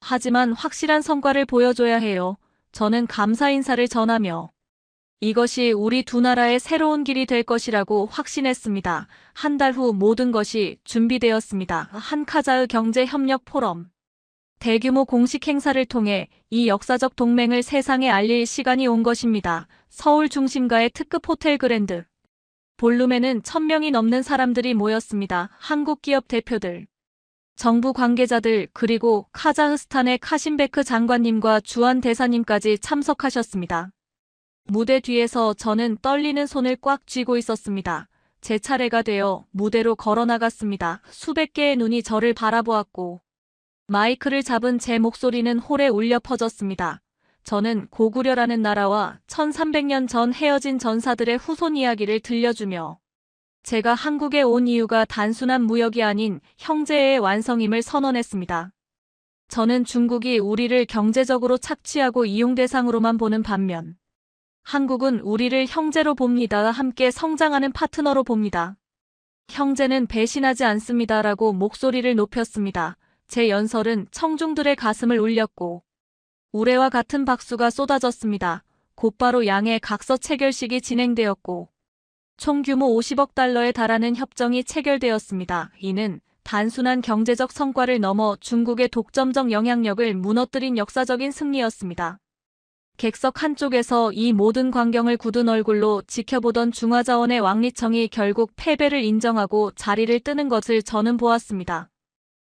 하지만 확실한 성과를 보여줘야 해요. 저는 감사 인사를 전하며 이것이 우리 두 나라의 새로운 길이 될 것이라고 확신했습니다. 한 달 후 모든 것이 준비되었습니다. 한카자흐 경제협력 포럼. 대규모 공식 행사를 통해 이 역사적 동맹을 세상에 알릴 시간이 온 것입니다. 서울 중심가의 특급 호텔 그랜드 볼룸에는 1000명이 넘는 사람들이 모였습니다. 한국 기업 대표들, 정부 관계자들, 그리고 카자흐스탄의 카신베크 장관님과 주한 대사님까지 참석하셨습니다. 무대 뒤에서 저는 떨리는 손을 꽉 쥐고 있었습니다. 제 차례가 되어 무대로 걸어나갔습니다. 수백 개의 눈이 저를 바라보았고 마이크를 잡은 제 목소리는 홀에 울려 퍼졌습니다. 저는 고구려라는 나라와 1300년 전 헤어진 전사들의 후손 이야기를 들려주며 제가 한국에 온 이유가 단순한 무역이 아닌 형제의 완성임을 선언했습니다. 저는 중국이 우리를 경제적으로 착취하고 이용 대상으로만 보는 반면 한국은 우리를 형제로 봅니다. 함께 성장하는 파트너로 봅니다. 형제는 배신하지 않습니다라고 목소리를 높였습니다. 제 연설은 청중들의 가슴을 울렸고 우레와 같은 박수가 쏟아졌습니다. 곧바로 양의 각서 체결식이 진행되었고 총 규모 50억 달러에 달하는 협정이 체결되었습니다. 이는 단순한 경제적 성과를 넘어 중국의 독점적 영향력을 무너뜨린 역사적인 승리였습니다. 객석 한쪽에서 이 모든 광경을 굳은 얼굴로 지켜보던 중화자원의 왕리청이 결국 패배를 인정하고 자리를 뜨는 것을 저는 보았습니다.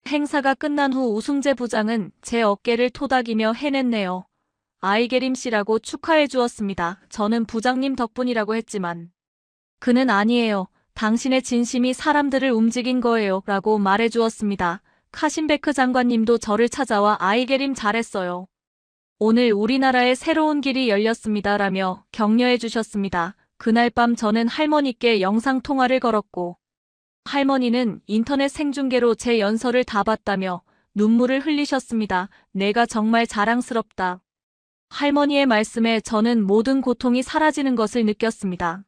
행사가 끝난 후 우승재 부장은 제 어깨를 토닥이며 해냈네요. 아이게림 씨라고 축하해 주었습니다. 저는 부장님 덕분이라고 했지만 그는 아니에요. 당신의 진심이 사람들을 움직인 거예요. 라고 말해 주었습니다. 카신베크 장관님도 저를 찾아와 아이게림 잘했어요. 오늘 우리나라의 새로운 길이 열렸습니다. 라며 격려해 주셨습니다. 그날 밤 저는 할머니께 영상통화를 걸었고 할머니는 인터넷 생중계로 제 연설을 다 봤다며 눈물을 흘리셨습니다. 내가 정말 자랑스럽다. 할머니의 말씀에 저는 모든 고통이 사라지는 것을 느꼈습니다.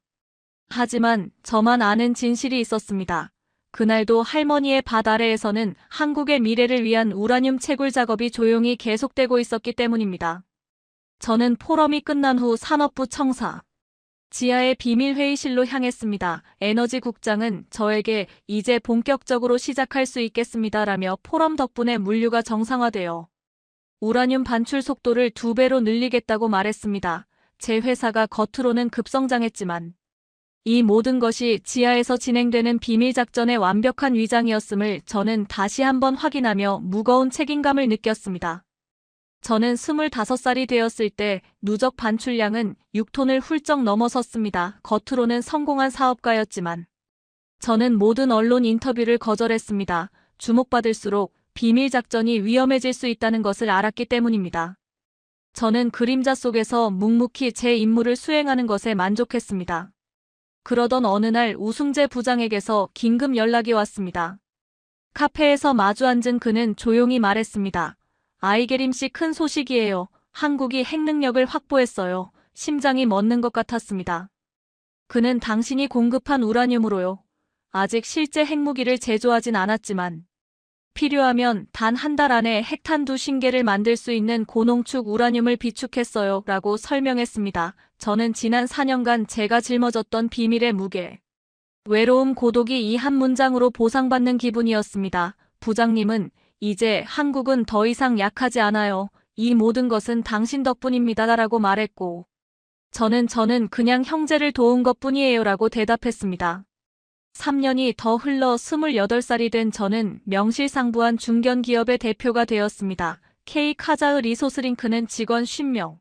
하지만 저만 아는 진실이 있었습니다. 그날도 할머니의 밭 아래에서는 한국의 미래를 위한 우라늄 채굴 작업이 조용히 계속되고 있었기 때문입니다. 저는 포럼이 끝난 후 산업부 청사 지하의 비밀회의실로 향했습니다. 에너지국장은 저에게 이제 본격적으로 시작할 수 있겠습니다라며 포럼 덕분에 물류가 정상화되어 우라늄 반출 속도를 2배로 늘리겠다고 말했습니다. 제 회사가 겉으로는 급성장했지만 이 모든 것이 지하에서 진행되는 비밀작전의 완벽한 위장이었음을 저는 다시 한번 확인하며 무거운 책임감을 느꼈습니다. 저는 25살이 되었을 때 누적 반출량은 6톤을 훌쩍 넘어섰습니다. 겉으로는 성공한 사업가였지만 저는 모든 언론 인터뷰를 거절했습니다. 주목받을수록 비밀작전이 위험해질 수 있다는 것을 알았기 때문입니다. 저는 그림자 속에서 묵묵히 제 임무를 수행하는 것에 만족했습니다. 그러던 어느 날 우승재 부장에게서 긴급 연락이 왔습니다. 카페에서 마주 앉은 그는 조용히 말했습니다. 아이게림 씨 큰 소식이에요. 한국이 핵능력을 확보했어요. 심장이 멎는 것 같았습니다. 그는 당신이 공급한 우라늄으로요. 아직 실제 핵무기를 제조하진 않았지만 필요하면 단 한 달 안에 핵탄 2신개를 만들 수 있는 고농축 우라늄을 비축했어요. 라고 설명했습니다. 저는 지난 4년간 제가 짊어졌던 비밀의 무게, 외로움, 고독이 이 한 문장으로 보상받는 기분이었습니다. 부장님은 이제 한국은 더 이상 약하지 않아요. 이 모든 것은 당신 덕분입니다. 라고 말했고 저는 그냥 형제를 도운 것뿐이에요. 라고 대답했습니다. 3년이 더 흘러 28살이 된 저는 명실상부한 중견기업의 대표가 되었습니다. K카자흐 리소스링크는 직원 50명,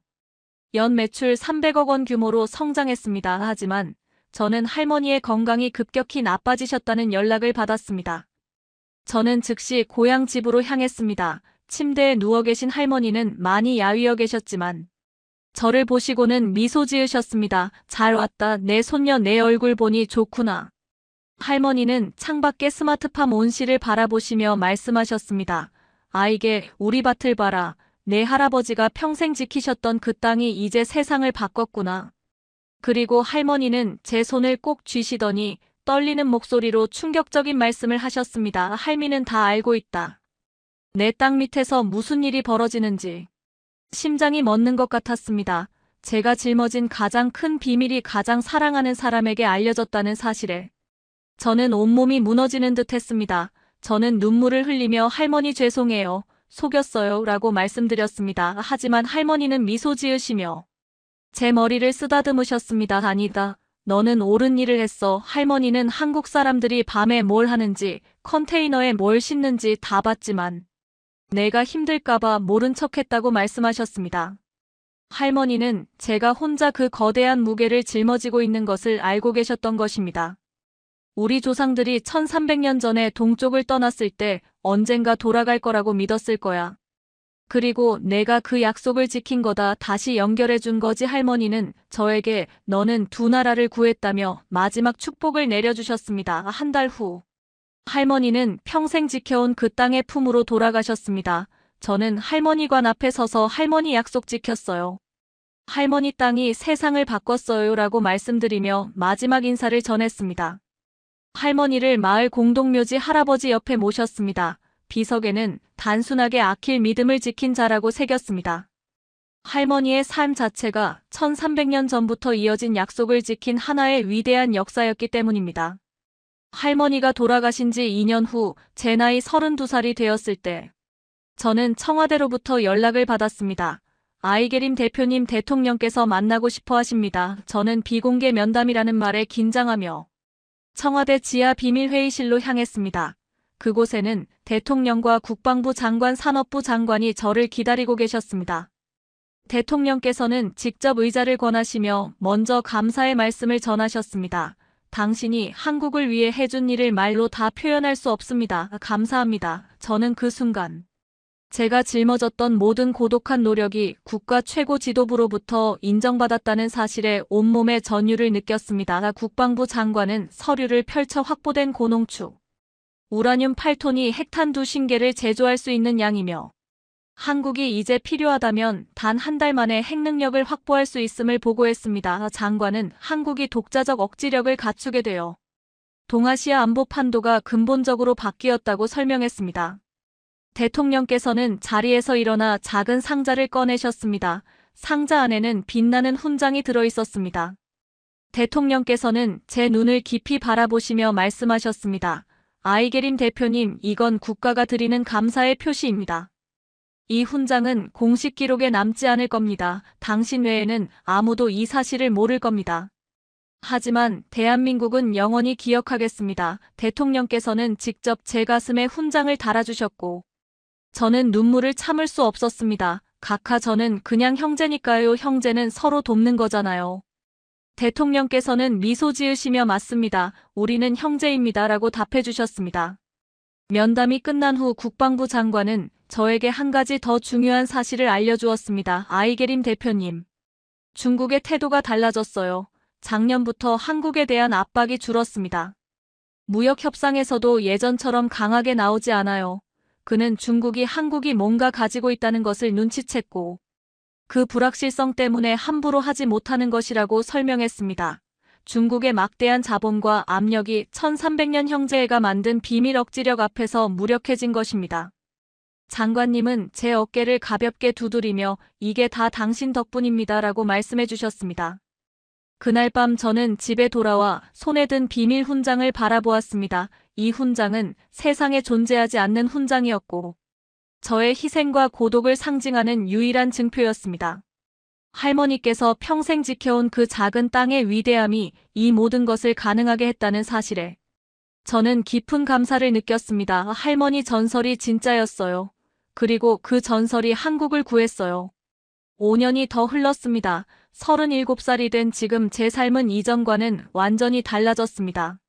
연 매출 300억 원 규모로 성장했습니다. 하지만 저는 할머니의 건강이 급격히 나빠지셨다는 연락을 받았습니다. 저는 즉시 고향 집으로 향했습니다. 침대에 누워 계신 할머니는 많이 야위어 계셨지만 저를 보시고는 미소 지으셨습니다. 잘 왔다. 내 손녀 내 얼굴 보니 좋구나. 할머니는 창밖의 스마트팜 온실을 바라보시며 말씀하셨습니다. 아이게 우리 밭을 봐라. 내 할아버지가 평생 지키셨던 그 땅이 이제 세상을 바꿨구나. 그리고 할머니는 제 손을 꼭 쥐시더니 떨리는 목소리로 충격적인 말씀을 하셨습니다. 할미는 다 알고 있다. 내 땅 밑에서 무슨 일이 벌어지는지. 심장이 멎는 것 같았습니다. 제가 짊어진 가장 큰 비밀이 가장 사랑하는 사람에게 알려졌다는 사실에 저는 온몸이 무너지는 듯 했습니다. 저는 눈물을 흘리며 할머니 죄송해요. 속였어요. 라고 말씀드렸습니다. 하지만 할머니는 미소 지으시며 제 머리를 쓰다듬으셨습니다. 아니다. 너는 옳은 일을 했어. 할머니는 한국 사람들이 밤에 뭘 하는지, 컨테이너에 뭘 싣는지 다 봤지만 내가 힘들까봐 모른 척했다고 말씀하셨습니다. 할머니는 제가 혼자 그 거대한 무게를 짊어지고 있는 것을 알고 계셨던 것입니다. 우리 조상들이 1300년 전에 동쪽을 떠났을 때 언젠가 돌아갈 거라고 믿었을 거야. 그리고 내가 그 약속을 지킨 거다. 다시 연결해 준 거지. 할머니는 저에게 너는 두 나라를 구했다며 마지막 축복을 내려주셨습니다. 한 달 후 할머니는 평생 지켜온 그 땅의 품으로 돌아가셨습니다. 저는 할머니관 앞에 서서 할머니 약속 지켰어요. 할머니 땅이 세상을 바꿨어요. 라고 말씀드리며 마지막 인사를 전했습니다. 할머니를 마을 공동묘지 할아버지 옆에 모셨습니다. 비석에는 단순하게 아낄 믿음을 지킨 자라고 새겼습니다. 할머니의 삶 자체가 1300년 전부터 이어진 약속을 지킨 하나의 위대한 역사였기 때문입니다. 할머니가 돌아가신 지 2년 후 제 나이 32살이 되었을 때 저는 청와대로부터 연락을 받았습니다. 아이게림 대표님 대통령께서 만나고 싶어 하십니다. 저는 비공개 면담이라는 말에 긴장하며 청와대 지하 비밀회의실로 향했습니다. 그곳에는 대통령과 국방부 장관, 산업부 장관이 저를 기다리고 계셨습니다. 대통령께서는 직접 의자를 권하시며 먼저 감사의 말씀을 전하셨습니다. 당신이 한국을 위해 해준 일을 말로 다 표현할 수 없습니다. 감사합니다. 저는 그 순간 제가 짊어졌던 모든 고독한 노력이 국가 최고 지도부로부터 인정받았다는 사실에 온몸의 전율을 느꼈습니다. 국방부 장관은 서류를 펼쳐 확보된 고농축 우라늄 8톤이 핵탄 2신개를 제조할 수 있는 양이며 한국이 이제 필요하다면 단 한 달 만에 핵능력을 확보할 수 있음을 보고했습니다. 장관은 한국이 독자적 억지력을 갖추게 되어 동아시아 안보 판도가 근본적으로 바뀌었다고 설명했습니다. 대통령께서는 자리에서 일어나 작은 상자를 꺼내셨습니다. 상자 안에는 빛나는 훈장이 들어있었습니다. 대통령께서는 제 눈을 깊이 바라보시며 말씀하셨습니다. 아이게림 대표님, 이건 국가가 드리는 감사의 표시입니다. 이 훈장은 공식 기록에 남지 않을 겁니다. 당신 외에는 아무도 이 사실을 모를 겁니다. 하지만 대한민국은 영원히 기억하겠습니다. 대통령께서는 직접 제 가슴에 훈장을 달아주셨고 저는 눈물을 참을 수 없었습니다. 각하, 저는 그냥 형제니까요. 형제는 서로 돕는 거잖아요. 대통령께서는 미소 지으시며 맞습니다. 우리는 형제입니다. 라고 답해 주셨습니다. 면담이 끝난 후 국방부 장관은 저에게 한 가지 더 중요한 사실을 알려주었습니다. 아이게림 대표님, 중국의 태도가 달라졌어요. 작년부터 한국에 대한 압박이 줄었습니다. 무역 협상에서도 예전처럼 강하게 나오지 않아요. 그는 중국이 한국이 뭔가 가지고 있다는 것을 눈치챘고 그 불확실성 때문에 함부로 하지 못하는 것이라고 설명했습니다. 중국의 막대한 자본과 압력이 1300년 형제애가 만든 비밀 억지력 앞에서 무력해진 것입니다. 장관님은 제 어깨를 가볍게 두드리며 이게 다 당신 덕분입니다. 라고 말씀해 주셨습니다. 그날 밤 저는 집에 돌아와 손에 든 비밀 훈장을 바라보았습니다. 이 훈장은 세상에 존재하지 않는 훈장이었고 저의 희생과 고독을 상징하는 유일한 증표였습니다. 할머니께서 평생 지켜온 그 작은 땅의 위대함이 이 모든 것을 가능하게 했다는 사실에 저는 깊은 감사를 느꼈습니다. 할머니 전설이 진짜였어요. 그리고 그 전설이 한국을 구했어요. 5년이 더 흘렀습니다. 37살이 된 지금 제 삶은 이전과는 완전히 달라졌습니다.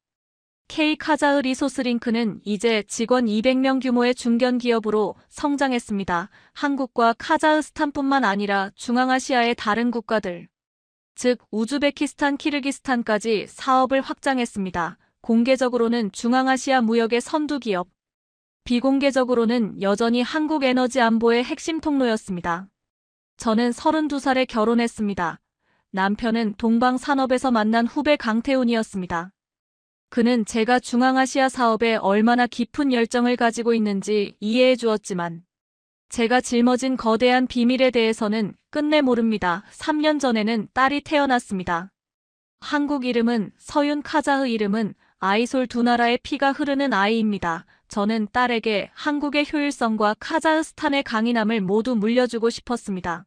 K카자흐 리소스링크는 이제 직원 200명 규모의 중견 기업으로 성장했습니다. 한국과 카자흐스탄뿐만 아니라 중앙아시아의 다른 국가들, 즉 우즈베키스탄, 키르기스탄까지 사업을 확장했습니다. 공개적으로는 중앙아시아 무역의 선두 기업, 비공개적으로는 여전히 한국 에너지 안보의 핵심 통로였습니다. 저는 32살에 결혼했습니다. 남편은 동방 산업에서 만난 후배 강태훈이었습니다. 그는 제가 중앙아시아 사업에 얼마나 깊은 열정을 가지고 있는지 이해해 주었지만 제가 짊어진 거대한 비밀에 대해서는 끝내 모릅니다. 3년 전에는 딸이 태어났습니다. 한국 이름은 서윤, 카자흐 이름은 아이솔. 두 나라의 피가 흐르는 아이입니다. 저는 딸에게 한국의 효율성과 카자흐스탄의 강인함을 모두 물려주고 싶었습니다.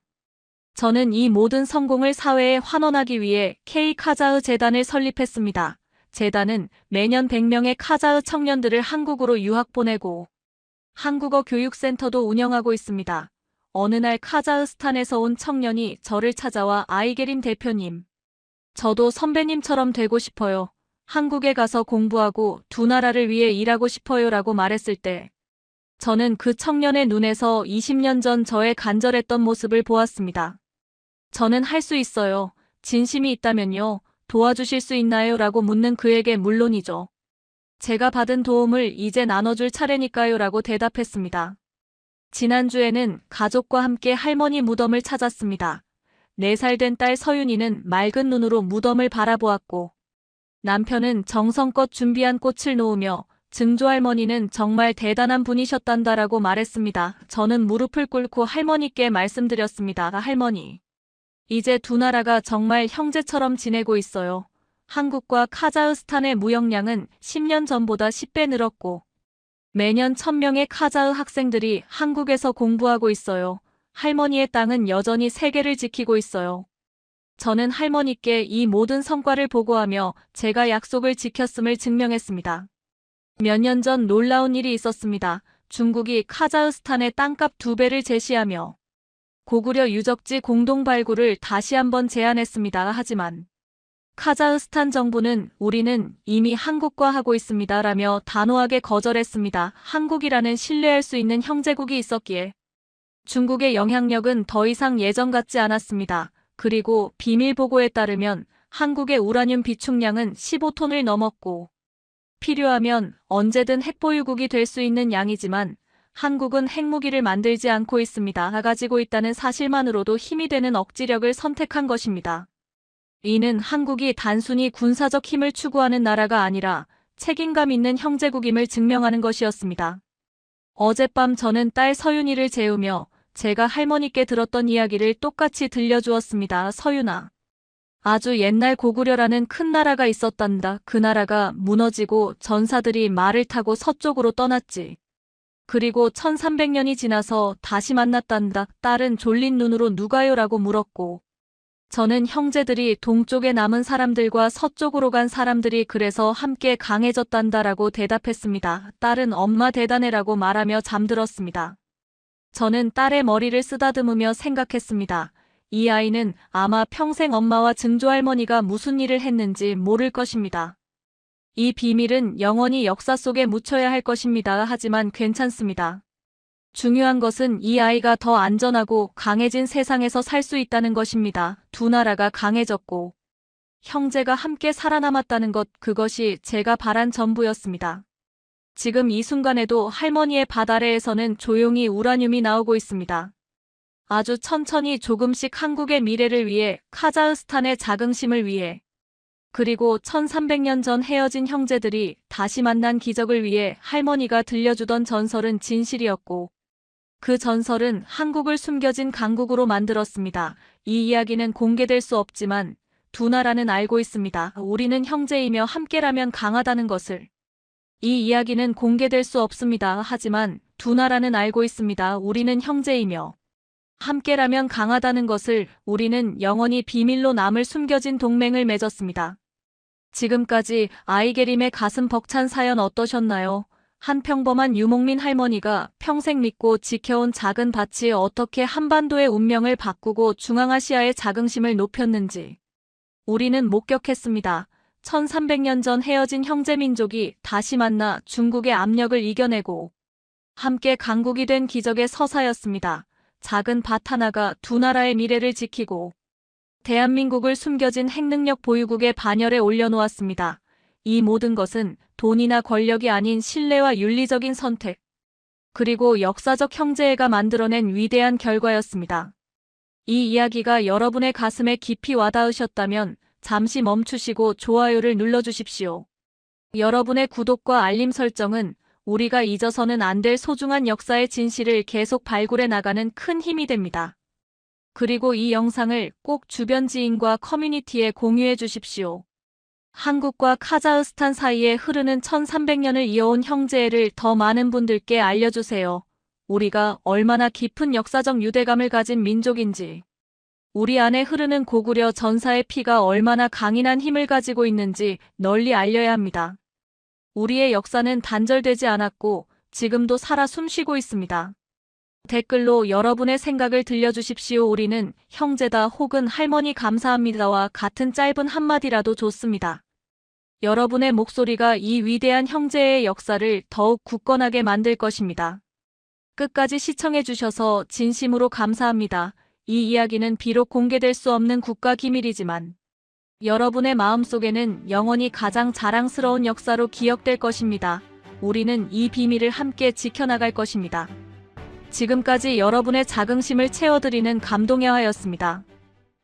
저는 이 모든 성공을 사회에 환원하기 위해 K-카자흐 재단을 설립했습니다. 재단은 매년 100명의 카자흐 청년들을 한국으로 유학 보내고 한국어 교육센터도 운영하고 있습니다. 어느 날 카자흐스탄에서 온 청년이 저를 찾아와 아이게림 대표님, 저도 선배님처럼 되고 싶어요. 한국에 가서 공부하고 두 나라를 위해 일하고 싶어요 라고 말했을 때 저는 그 청년의 눈에서 20년 전 저의 간절했던 모습을 보았습니다. 저는 할 수 있어요. 진심이 있다면요. 도와주실 수 있나요? 라고 묻는 그에게 물론이죠. 제가 받은 도움을 이제 나눠줄 차례니까요 라고 대답했습니다. 지난주에는 가족과 함께 할머니 무덤을 찾았습니다. 4살 된 딸 서윤이는 맑은 눈으로 무덤을 바라보았고 남편은 정성껏 준비한 꽃을 놓으며 증조할머니는 정말 대단한 분이셨단다라고 말했습니다. 저는 무릎을 꿇고 할머니께 말씀드렸습니다. 할머니, 이제 두 나라가 정말 형제처럼 지내고 있어요. 한국과 카자흐스탄의 무역량은 10년 전보다 10배 늘었고 매년 1000명의 카자흐 학생들이 한국에서 공부하고 있어요. 할머니의 땅은 여전히 세계를 지키고 있어요. 저는 할머니께 이 모든 성과를 보고하며 제가 약속을 지켰음을 증명했습니다. 몇 년 전 놀라운 일이 있었습니다. 중국이 카자흐스탄의 땅값 2배를 제시하며 고구려 유적지 공동 발굴을 다시 한번 제안했습니다. 하지만 카자흐스탄 정부는 우리는 이미 한국과 하고 있습니다 라며 단호하게 거절했습니다. 한국이라는 신뢰할 수 있는 형제국이 있었기에 중국의 영향력은 더 이상 예전 같지 않았습니다. 그리고 비밀 보고에 따르면 한국의 우라늄 비축량은 15톤을 넘었고 필요하면 언제든 핵보유국이 될 수 있는 양이지만 한국은 핵무기를 만들지 않고 있습니다. 가지고 있다는 사실만으로도 힘이 되는 억지력을 선택한 것입니다. 이는 한국이 단순히 군사적 힘을 추구하는 나라가 아니라 책임감 있는 형제국임을 증명하는 것이었습니다. 어젯밤 저는 딸 서윤이를 재우며 제가 할머니께 들었던 이야기를 똑같이 들려주었습니다. 서윤아, 아주 옛날 고구려라는 큰 나라가 있었단다. 그 나라가 무너지고 전사들이 말을 타고 서쪽으로 떠났지. 그리고 1300년이 지나서 다시 만났단다. 딸은 졸린 눈으로 누가요? 라고 물었고 저는 형제들이 동쪽에 남은 사람들과 서쪽으로 간 사람들이 그래서 함께 강해졌단다라고 대답했습니다. 딸은 엄마 대단해라고 말하며 잠들었습니다. 저는 딸의 머리를 쓰다듬으며 생각했습니다. 이 아이는 아마 평생 엄마와 증조할머니가 무슨 일을 했는지 모를 것입니다. 이 비밀은 영원히 역사 속에 묻혀야 할 것입니다. 하지만 괜찮습니다. 중요한 것은 이 아이가 더 안전하고 강해진 세상에서 살 수 있다는 것입니다. 두 나라가 강해졌고 형제가 함께 살아남았다는 것, 그것이 제가 바란 전부였습니다. 지금 이 순간에도 할머니의 밭 아래에서는 조용히 우라늄이 나오고 있습니다. 아주 천천히 조금씩 한국의 미래를 위해, 카자흐스탄의 자긍심을 위해, 그리고 1300년 전 헤어진 형제들이 다시 만난 기적을 위해 할머니가 들려주던 전설은 진실이었고 그 전설은 한국을 숨겨진 강국으로 만들었습니다. 이 이야기는 공개될 수 없지만 두 나라는 알고 있습니다. 우리는 형제이며 함께라면 강하다는 것을. 이 이야기는 공개될 수 없습니다. 하지만 두 나라는 알고 있습니다. 우리는 형제이며 함께라면 강하다는 것을. 우리는 영원히 비밀로 남을 숨겨진 동맹을 맺었습니다. 지금까지 아이게림의 가슴 벅찬 사연 어떠셨나요? 한 평범한 유목민 할머니가 평생 믿고 지켜온 작은 밭이 어떻게 한반도의 운명을 바꾸고 중앙아시아의 자긍심을 높였는지 우리는 목격했습니다. 1300년 전 헤어진 형제민족이 다시 만나 중국의 압력을 이겨내고 함께 강국이 된 기적의 서사였습니다. 작은 밭 하나가 두 나라의 미래를 지키고 대한민국을 숨겨진 핵능력 보유국의 반열에 올려놓았습니다. 이 모든 것은 돈이나 권력이 아닌 신뢰와 윤리적인 선택, 그리고 역사적 형제애가 만들어낸 위대한 결과였습니다. 이 이야기가 여러분의 가슴에 깊이 와닿으셨다면 잠시 멈추시고 좋아요를 눌러주십시오. 여러분의 구독과 알림 설정은 우리가 잊어서는 안 될 소중한 역사의 진실을 계속 발굴해 나가는 큰 힘이 됩니다. 그리고 이 영상을 꼭 주변 지인과 커뮤니티에 공유해 주십시오. 한국과 카자흐스탄 사이에 흐르는 1300년을 이어온 형제애를 더 많은 분들께 알려주세요. 우리가 얼마나 깊은 역사적 유대감을 가진 민족인지, 우리 안에 흐르는 고구려 전사의 피가 얼마나 강인한 힘을 가지고 있는지 널리 알려야 합니다. 우리의 역사는 단절되지 않았고 지금도 살아 숨쉬고 있습니다. 댓글로 여러분의 생각을 들려주십시오. 우리는 형제다 혹은 할머니 감사합니다와 같은 짧은 한마디라도 좋습니다. 여러분의 목소리가 이 위대한 형제의 역사를 더욱 굳건하게 만들 것입니다. 끝까지 시청해주셔서 진심으로 감사합니다. 이 이야기는 비록 공개될 수 없는 국가 기밀이지만 여러분의 마음속에는 영원히 가장 자랑스러운 역사로 기억될 것입니다. 우리는 이 비밀을 함께 지켜나갈 것입니다. 지금까지 여러분의 자긍심을 채워드리는 감동여하였습니다.